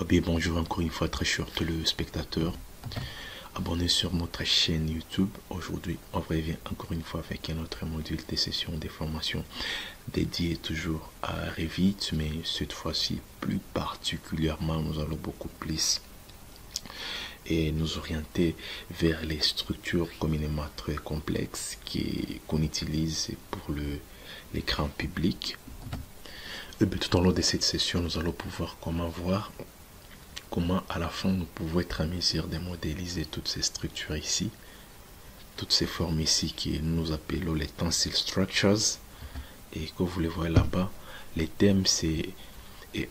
Oh bien, bonjour encore une fois, très cher téléspectateur. Abonnez sur notre chaîne YouTube. Aujourd'hui, on revient encore une fois avec un autre module de session de formation dédié toujours à Revit, mais cette fois-ci, plus particulièrement, nous allons beaucoup plus et nous orienter vers les structures communément très complexes qu'on utilise pour l'écran public. Et bien, tout au long de cette session, nous allons pouvoir voir comment à la fin nous pouvons être en mesure de modéliser toutes ces structures ici, toutes ces formes ici que nous appelons les tensile structures. Et comme vous les voyez là-bas, les thèmes c'est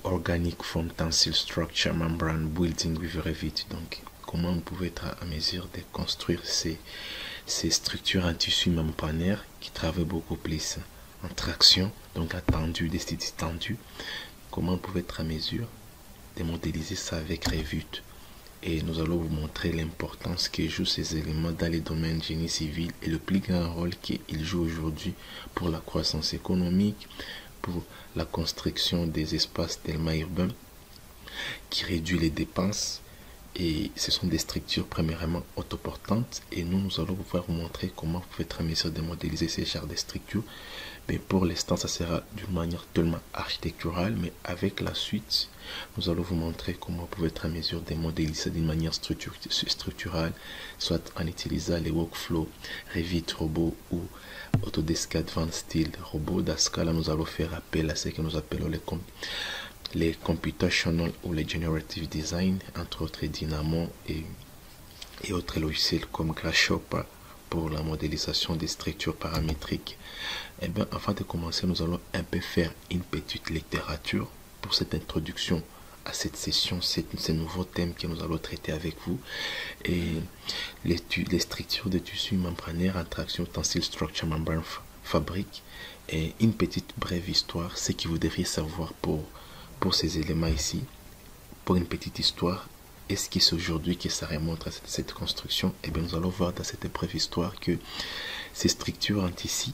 Organic Form Tensile Structure Membrane Building with Revit. Donc comment vous pouvez être en mesure de construire ces structures en tissu membranaire qui travaillent beaucoup plus en traction, donc attendu, des styles tendus. Comment vous pouvez être en mesure de modéliser ça avec Revit, et nous allons vous montrer l'importance que jouent ces éléments dans les domaines génie civil et le plus grand rôle qu'ils jouent aujourd'hui pour la croissance économique, pour la construction des espaces tellement urbains qui réduit les dépenses. Et ce sont des structures premièrement autoportantes, et nous allons pouvoir vous montrer comment vous pouvez être en mesure de modéliser ces genres de structures. Mais pour l'instant, ça sera d'une manière tellement architecturale, mais avec la suite, nous allons vous montrer comment vous pouvez être en mesure de modéliser d'une manière structurale, soit en utilisant les workflows Revit Robot ou Autodesk Advanced Style Robot. Dans ce cas-là, nous allons faire appel à ce que nous appelons les computational ou les generative design, entre autres Dynamo et autres logiciels comme Grasshopper pour la modélisation des structures paramétriques. Et bien, avant de commencer, nous allons un peu faire une petite littérature pour cette introduction à cette session, ces nouveaux thèmes que nous allons traiter avec vous. Et les structures de tissu membranaire en traction tensile structure membrane fabrique, et une petite brève histoire, ce que vous devriez savoir pour ces éléments ici. Pour une petite histoire, est-ce que c'est aujourd'hui que ça remonte à cette construction? Et bien, nous allons voir dans cette brève histoire que ces structures en tissu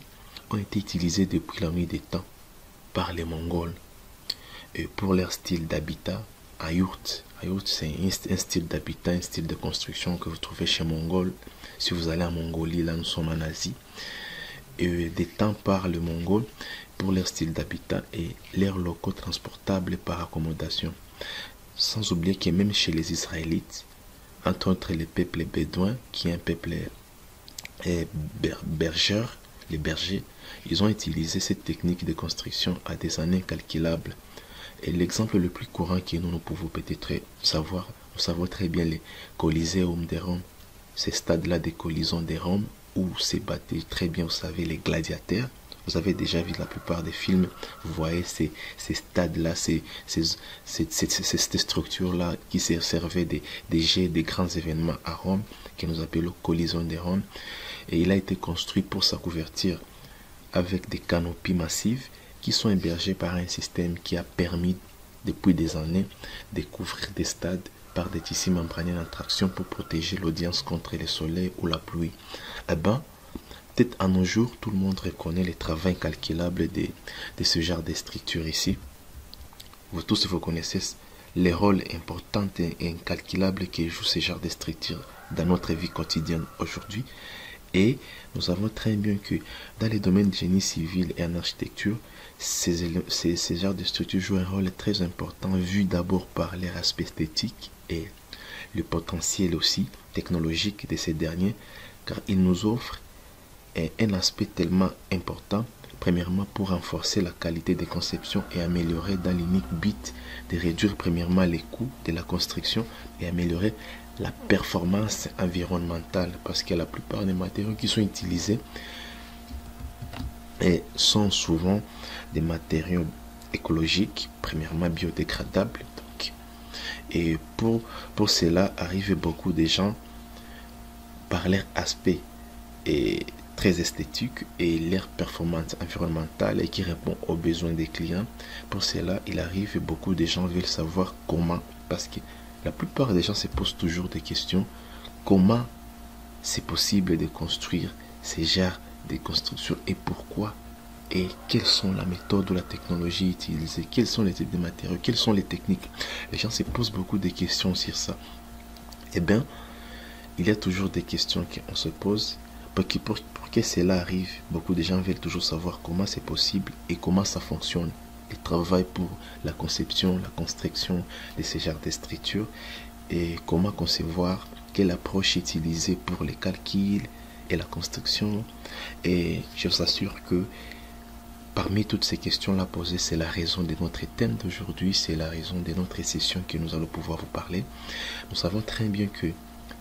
ont été utilisées depuis la nuit des temps par les Mongols et pour leur style d'habitat à yurt. C'est un style d'habitat, un style de construction que vous trouvez chez Mongol. Si vous allez en Mongolie, là nous sommes en Asie, et des temps par le Mongol pour leur style d'habitat et leurs locaux transportables par accommodation. Sans oublier que même chez les Israélites, entre autres les peuples bédouins, qui est un peuple bergeur, les bergers, ils ont utilisé cette technique de construction à des années incalculables. Et l'exemple le plus courant que nous pouvons peut-être savoir, nous savons très bien les Coliseum de Rome, ces stades-là de collision de Rome, où se battaient très bien, vous savez, les gladiateurs. Vous avez déjà vu la plupart des films, vous voyez ces stades-là, ces structures-là qui servaient des jets, des grands événements à Rome, que nous appelons collision de Rome. Et il a été construit pour sa couverture avec des canopies massives qui sont hébergées par un système qui a permis depuis des années de couvrir des stades par des tissus membranaires en traction pour protéger l'audience contre le soleil ou la pluie. Eh ben, peut-être à nos jours, tout le monde reconnaît les travaux incalculables de ce genre de structure ici. Vous tous, vous connaissez les rôles importants et incalculables que jouent ce genre de structure dans notre vie quotidienne aujourd'hui. Et nous savons très bien que dans les domaines de génie civil et en architecture, ces genres de structures jouent un rôle très important, vu d'abord par leur aspect esthétique et le potentiel aussi technologique de ces derniers, car ils nous offrent un aspect tellement important, premièrement pour renforcer la qualité des conceptions et améliorer dans l'unique but de réduire premièrement les coûts de la construction et améliorer la performance environnementale, parce que la plupart des matériaux qui sont utilisés sont souvent des matériaux écologiques, premièrement biodégradables. Donc, et pour cela arrivent beaucoup de gens par leur aspect et très esthétique et leur performance environnementale et qui répond aux besoins des clients. Pour cela, il arrive beaucoup de gens veulent savoir comment, parce que la plupart des gens se posent toujours des questions. Comment c'est possible de construire ces genres de constructions et pourquoi et quelles sont la méthode ou la technologie utilisée, quels sont les types de matériaux, quelles sont les techniques. Les gens se posent beaucoup de questions sur ça. Eh bien, il y a toujours des questions qu'on se pose. Pour que cela arrive, beaucoup de gens veulent toujours savoir comment c'est possible et comment ça fonctionne. Ils travaillent pour la conception, la construction de ces genres de structures et comment concevoir, quelle approche utiliser pour les calculs et la construction. Et je vous assure que parmi toutes ces questions-là posées, c'est la raison de notre thème d'aujourd'hui, c'est la raison de notre session que nous allons pouvoir vous parler. Nous savons très bien que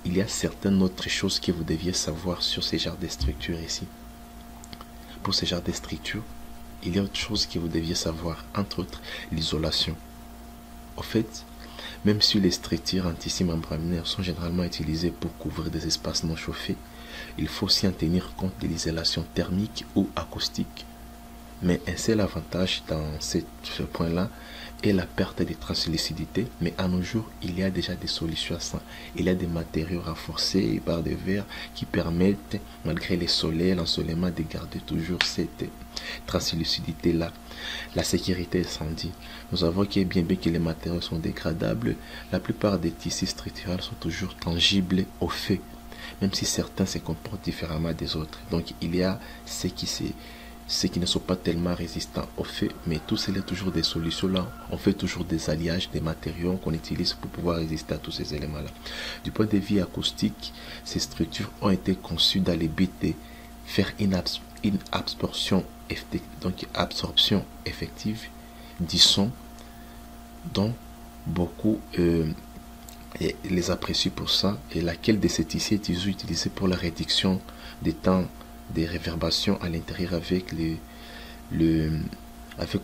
il y a certaines autres choses que vous deviez savoir sur ces genres de structures ici. Pour ces genres de structures, il y a autre chose que vous deviez savoir, entre autres l'isolation. En fait, même si les structures en tissu membranaire sont généralement utilisées pour couvrir des espaces non chauffés, il faut aussi en tenir compte de l'isolation thermique ou acoustique. Mais un seul avantage dans ce point-là est la perte de translucidité. Mais à nos jours, il y a déjà des solutions à ça. Il y a des matériaux renforcés et barres de verre qui permettent, malgré les soleils, l'ensoleillement, de garder toujours cette translucidité-là. La sécurité incendie. Nous savons que bien que les matériaux sont dégradables, la plupart des tissus structurels sont toujours tangibles au feu, même si certains se comportent différemment des autres. Donc il y a ceux qui ne sont pas tellement résistants au feu, mais tout cela est toujours des solutions là. On fait toujours des alliages des matériaux qu'on utilise pour pouvoir résister à tous ces éléments là. Du point de vue acoustique, ces structures ont été conçues dans le but de faire une absorption effective du son, dont beaucoup les apprécient pour ça, et laquelle de ces tissus est utilisée pour la réduction des temps des réverbations à l'intérieur avec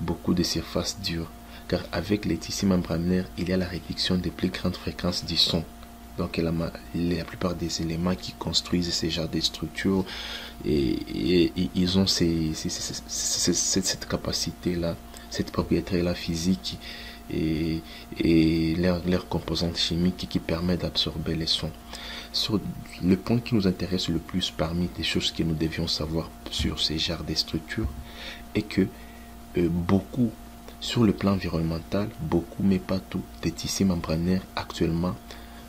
beaucoup de surfaces dures, car avec les tissus membranaires il y a la réduction des plus grandes fréquences du son. Donc la plupart des éléments qui construisent ces genres de structures et ils ont cette capacité là, cette propriété là physique et leurs composantes chimiques qui permettent d'absorber les sons. Sur le point qui nous intéresse le plus parmi les choses que nous devions savoir sur ces genres de structures est que beaucoup, sur le plan environnemental, beaucoup mais pas tout, des tissus membranaires actuellement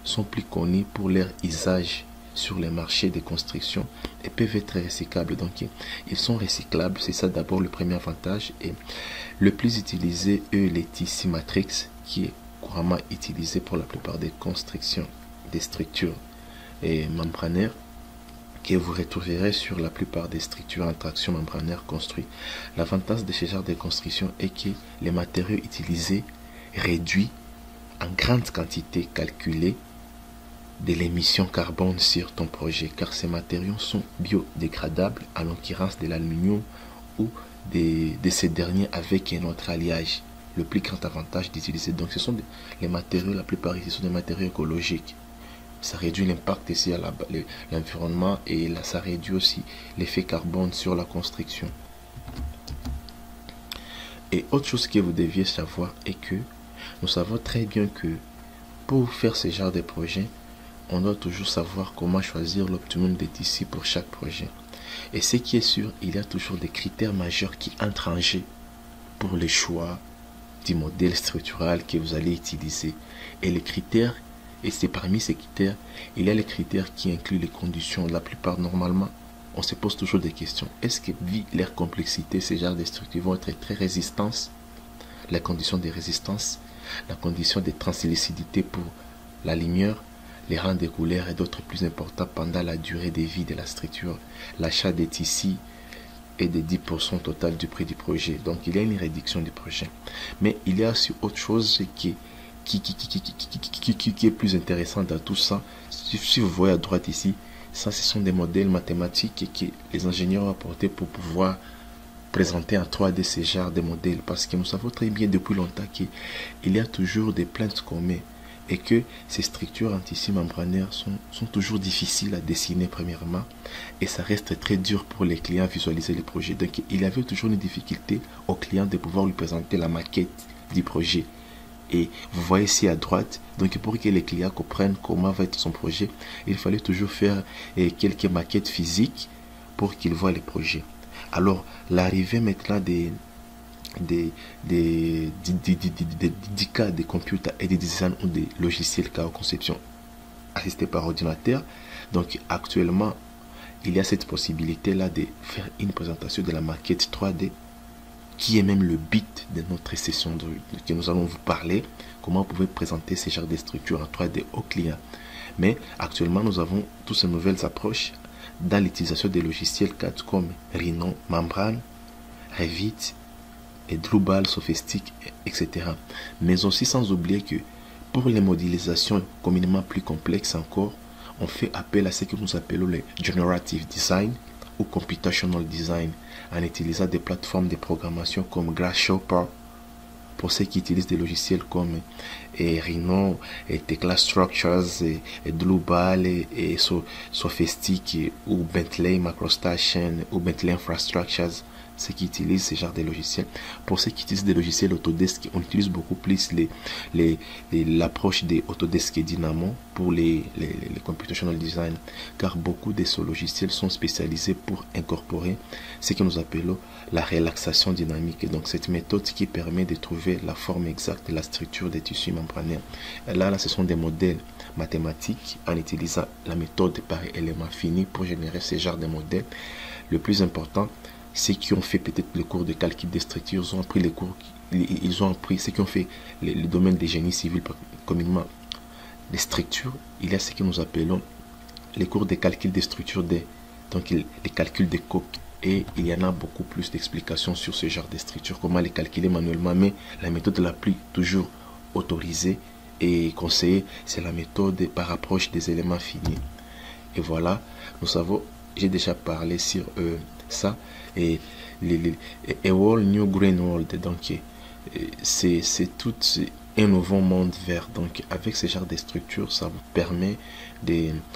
sont plus connus pour leur usage sur les marchés de construction et peuvent être recyclables. Donc ils sont recyclables, c'est ça d'abord le premier avantage. Et le plus utilisé est les tissus matrix, qui est couramment utilisé pour la plupart des constructions des structures et membranaires, que vous retrouverez sur la plupart des structures en traction membranaire construites. L'avantage de ce genre de construction est que les matériaux utilisés réduisent en grande quantité calculée de l'émission carbone sur ton projet, car ces matériaux sont biodégradables, en l'occurrence de l'aluminium ou de ces derniers avec un autre alliage. Le plus grand avantage d'utiliser, donc ce sont les matériaux, la plupart ici sont des matériaux écologiques. Ça réduit l'impact ici à l'environnement et là, ça réduit aussi l'effet carbone sur la construction. Et autre chose que vous deviez savoir est que nous savons très bien que pour faire ce genre de projet, on doit toujours savoir comment choisir l'optimum des tissus pour chaque projet. Et ce qui est sûr, il y a toujours des critères majeurs qui entrent en jeu pour le choix du modèle structural que vous allez utiliser. Et les critères, et c'est parmi ces critères, il y a les critères qui incluent les conditions. La plupart, normalement, on se pose toujours des questions. Est-ce que, vu leur complexité, ces genres de structures vont être très résistantes? La condition de résistance, la condition de translucidité pour la lumière, les rangs de couleurs et d'autres plus importants pendant la durée de vie de la structure. L'achat des tissus est de 10% total du prix du projet. Donc il y a une réduction du projet. Mais il y a aussi autre chose qui est plus intéressant dans tout ça. Si vous voyez à droite ici, ça ce sont des modèles mathématiques que les ingénieurs ont apportés pour pouvoir présenter en 3D ces genres de modèles. Parce que nous savons très bien depuis longtemps qu'il y a toujours des plaintes qu'on met et que ces structures en tissu membranaire sont toujours difficiles à dessiner premièrement, et ça reste très dur pour les clients à visualiser les projets. Donc il y avait toujours une difficulté au client de pouvoir lui présenter la maquette du projet. Et vous voyez ici à droite, donc pour que les clients comprennent comment va être son projet, il fallait toujours faire quelques maquettes physiques pour qu'ils voient les projets. Alors, l'arrivée maintenant des cas des computers et des designs ou des logiciels car conception assistés par ordinateur. Donc actuellement, il y a cette possibilité là de faire une présentation de la maquette 3D qui est même le but de notre session que nous allons vous parler. Comment vous pouvez présenter ces genres de structures en 3D aux clients. Mais actuellement, nous avons toutes ces nouvelles approches dans l'utilisation des logiciels CAD comme Rhino, Membrane, Revit, et Drupal, Sophistic, etc. Mais aussi sans oublier que pour les modélisations communément plus complexes encore, on fait appel à ce que nous appelons le Generative Design ou Computational Design en utilisant des plateformes de programmation comme Grasshopper pour ceux qui utilisent des logiciels comme Rhino, Tecla Structures, Drupal, Sophistic ou Bentley MicroStation ou Bentley Infrastructures. Ceux qui utilisent ce genre de logiciels. Pour ceux qui utilisent des logiciels Autodesk, on utilise beaucoup plus l'approche des Autodesk et Dynamo pour les computational design, car beaucoup de ces logiciels sont spécialisés pour incorporer ce que nous appelons la relaxation dynamique. Et donc cette méthode qui permet de trouver la forme exacte de la structure des tissus membranaires. Là, ce sont des modèles mathématiques en utilisant la méthode par élément fini pour générer ce genre de modèles. Le plus important, ceux qui ont fait peut-être le cours de calcul des structures, ils ont appris les cours, ils ont appris ceux qui ont fait le domaine des génies civils, communément les structures. Il y a ce que nous appelons les cours de calcul des structures, donc les calculs des coques. Et il y en a beaucoup plus d'explications sur ce genre de structures, comment les calculer manuellement. Mais la méthode la plus toujours autorisée et conseillée, c'est la méthode par approche des éléments finis. Et voilà, nous savons, j'ai déjà parlé sur ça. Et a whole new green world, donc c'est tout un nouveau monde vert. Donc avec ce genre de structures, ça vous permet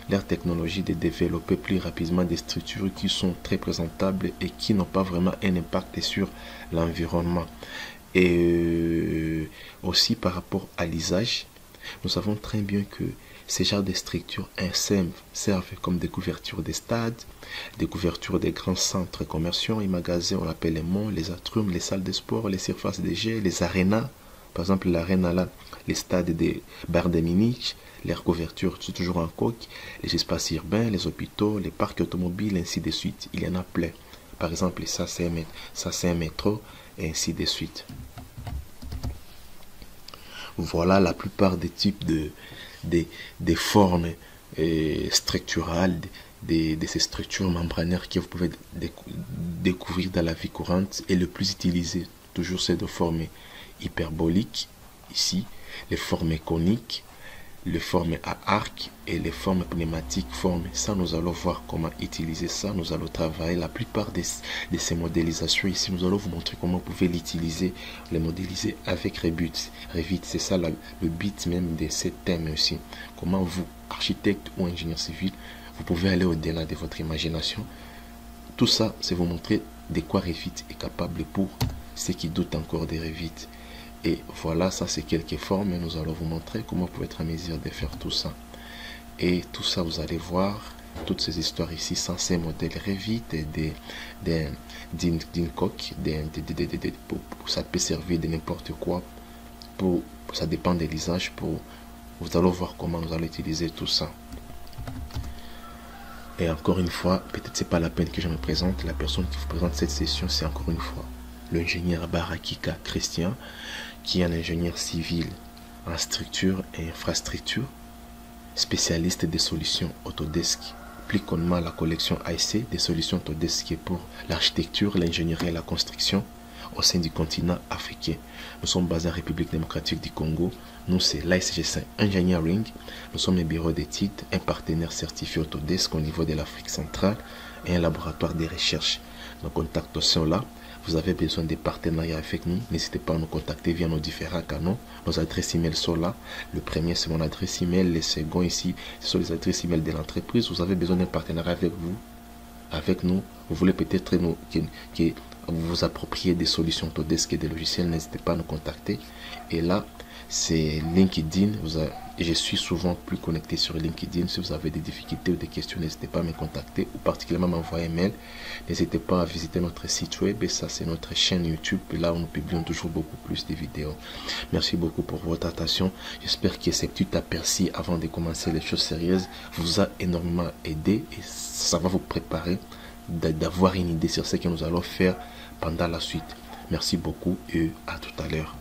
leur technologie de développer plus rapidement des structures qui sont très présentables et qui n'ont pas vraiment un impact sur l'environnement. Et aussi par rapport à l'usage, nous savons très bien que ces genres de structures servent comme des couvertures des stades, des couvertures des grands centres commerciaux et magasins, on appelle les malls, les atriums, les salles de sport, les surfaces de jeux, les arénas. Par exemple, l'aréna là, les stades des Bayern de Munich, leurs couvertures sont toujours en coque, les espaces urbains, les hôpitaux, les parcs automobiles, ainsi de suite. Il y en a plein. Par exemple, ça c'est un métro, et ainsi de suite. Voilà la plupart des types des formes structurales de ces structures membranaires que vous pouvez découvrir dans la vie courante. Et le plus utilisé, toujours c'est de formes hyperboliques, ici, les formes coniques, les formes à arc et les formes pneumatiques formées. Ça, nous allons voir comment utiliser ça. Nous allons travailler la plupart de ces modélisations ici. Nous allons vous montrer comment vous pouvez l'utiliser, les modéliser avec Revit. C'est ça le but même de ce thème aussi. Comment vous, architecte ou ingénieur civil, vous pouvez aller au-delà de votre imagination. Tout ça, c'est vous montrer de quoi Revit est capable pour ceux qui doutent encore de Revit. Et voilà, ça c'est quelques formes, et nous allons vous montrer comment vous pouvez être en mesure de faire tout ça. Et tout ça, vous allez voir, toutes ces histoires ici, sans ces modèles Revit, d'une coque, ça peut servir de n'importe quoi, ça dépend de l'usage, vous allez voir comment nous allons utiliser tout ça. Et encore une fois, peut-être c'est pas la peine que je me présente, la personne qui vous présente cette session, c'est encore une fois l'ingénieur Barakika Christian, qui est un ingénieur civil en structure et infrastructure, spécialiste des solutions Autodesk, plus connement la collection AIC des solutions Autodesk pour l'architecture, l'ingénierie et la construction au sein du continent africain. Nous sommes basés en République démocratique du Congo. Nous, c'est l'ASG5 Engineering. Nous sommes un bureau d'études, un partenaire certifié Autodesk au niveau de l'Afrique centrale et un laboratoire de recherche. Nos contacts sont là. Vous avez besoin de partenariats avec nous, n'hésitez pas à nous contacter via nos différents canaux. Nos adresses email sont là. Le premier, c'est mon adresse email. Le second ici, ce sont les adresses email de l'entreprise. Vous avez besoin d'un partenariat avec nous. Vous voulez peut-être que vous vous appropriez des solutions Autodesk et des logiciels, n'hésitez pas à nous contacter. Et là, c'est LinkedIn. Je suis souvent plus connecté sur LinkedIn. Si vous avez des difficultés ou des questions, n'hésitez pas à me contacter ou particulièrement m'envoyer un mail. N'hésitez pas à visiter notre site web et ça c'est notre chaîne YouTube. Et là, nous publions toujours beaucoup plus de vidéos. Merci beaucoup pour votre attention. J'espère que ces petits aperçus avant de commencer les choses sérieuses vous a énormément aidé et ça va vous préparer d'avoir une idée sur ce que nous allons faire pendant la suite. Merci beaucoup et à tout à l'heure.